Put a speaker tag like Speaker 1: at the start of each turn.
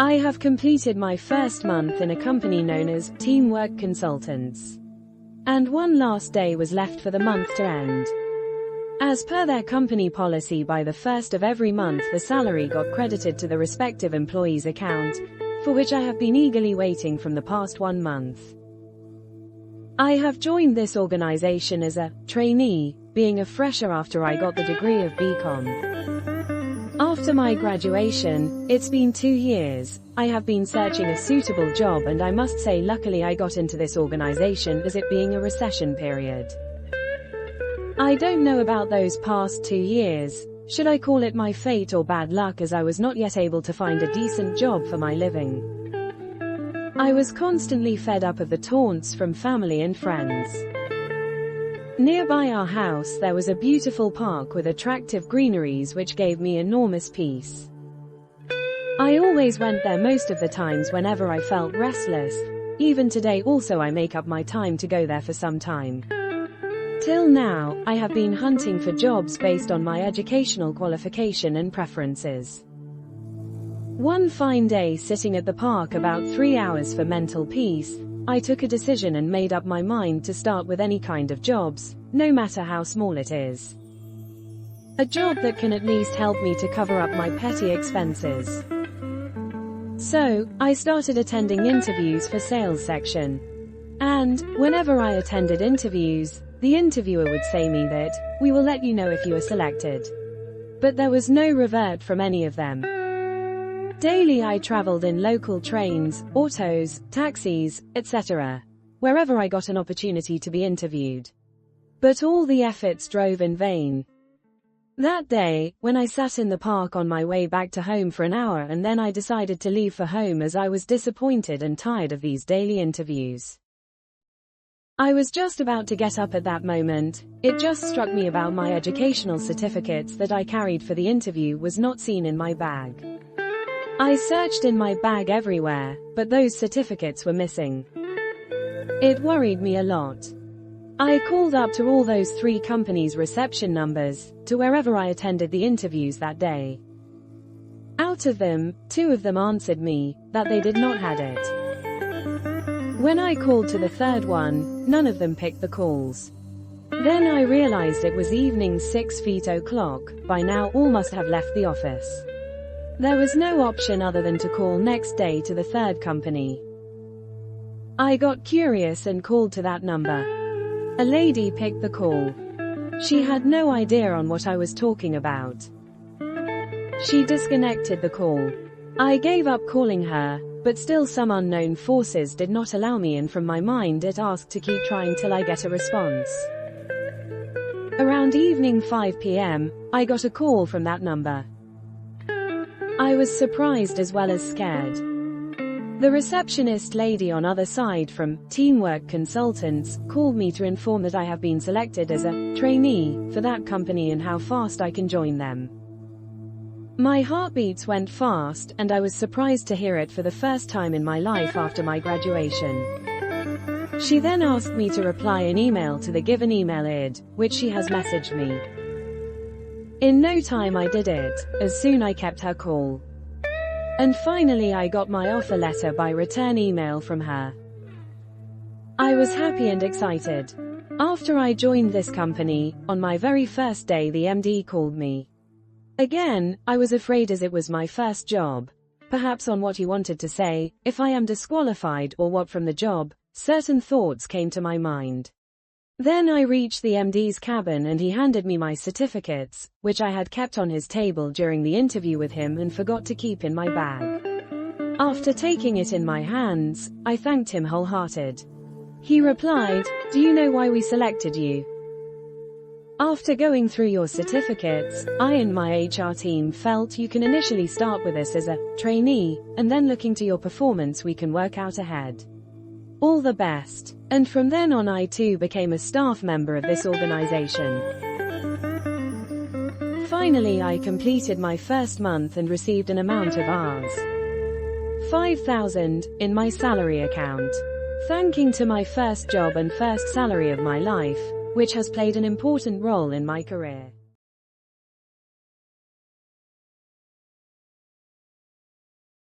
Speaker 1: I have completed my first month in a company known as Teamwork Consultants. And one last day was left for the month to end. As per their company policy, by the first of every month the salary got credited to the respective employee's account, for which I have been eagerly waiting from the past 1 month. I have joined this organization as a trainee, being a fresher after I got the degree of BCom. After my graduation, it's been 2 years, I have been searching a suitable job, and I must say luckily I got into this organization, as it being a recession period. I don't know about those past 2 years, should I call it my fate or bad luck, as I was not yet able to find a decent job for my living. I was constantly fed up of the taunts from family and friends. Nearby our house there was a beautiful park with attractive greeneries which gave me enormous peace. I always went there most of the times whenever I felt restless. Even today also I make up my time to go there for some time. Till now, I have been hunting for jobs based on my educational qualification and preferences. One fine day, sitting at the park about 3 hours for mental peace, I took a decision and made up my mind to start with any kind of jobs, no matter how small it is. A job that can at least help me to cover up my petty expenses. So, I started attending interviews for sales section. And, whenever I attended interviews, the interviewer would say me that, "We will let you know if you are selected." But there was no revert from any of them. Daily I traveled in local trains, autos, taxis, etc., wherever I got an opportunity to be interviewed. But all the efforts drove in vain. That day, when I sat in the park on my way back to home for an hour, and then I decided to leave for home as I was disappointed and tired of these daily interviews. I was just about to get up at that moment. It just struck me about my educational certificates that I carried for the interview was not seen in my bag. I searched in my bag everywhere, but those certificates were missing. It worried me a lot. I called up to all those 3 companies' reception numbers, to wherever I attended the interviews that day. Out of them, 2 of them answered me, that they did not have it. When I called to the 3rd one, none of them picked the calls. Then I realized it was evening 6:00. By now all must have left the office. There was no option other than to call next day to the 3rd company. I got curious and called to that number. A lady picked the call. She had no idea on what I was talking about. She disconnected the call. I gave up calling her, but still some unknown forces did not allow me, and from my mind it asked to keep trying till I get a response. Around evening 5 p.m., I got a call from that number. I was surprised as well as scared. The receptionist lady on other side from Teamwork Consultants called me to inform that I have been selected as a trainee for that company and how fast I can join them. My heartbeats went fast, and I was surprised to hear it for the first time in my life after my graduation. She then asked me to reply an email to the given email ID, which she has messaged me. In no time I did it, as soon I kept her call. And finally I got my offer letter by return email from her. I was happy and excited. After I joined this company, on my very first day the MD called me. Again, I was afraid as it was my first job. Perhaps on what he wanted to say, if I am disqualified or what from the job, certain thoughts came to my mind. Then I reached the MD's cabin and he handed me my certificates, which I had kept on his table during the interview with him and forgot to keep in my bag. After taking it in my hands, I thanked him wholehearted. He replied, "Do you know why we selected you? After going through your certificates, I and my HR team felt you can initially start with us as a trainee, and then looking to your performance we can work out ahead. All the best." And from then on I too became a staff member of this organization. Finally I completed my first month and received an amount of Rs. 5,000 in my salary account. Thanking to my first job and first salary of my life, which has played an important role in my career.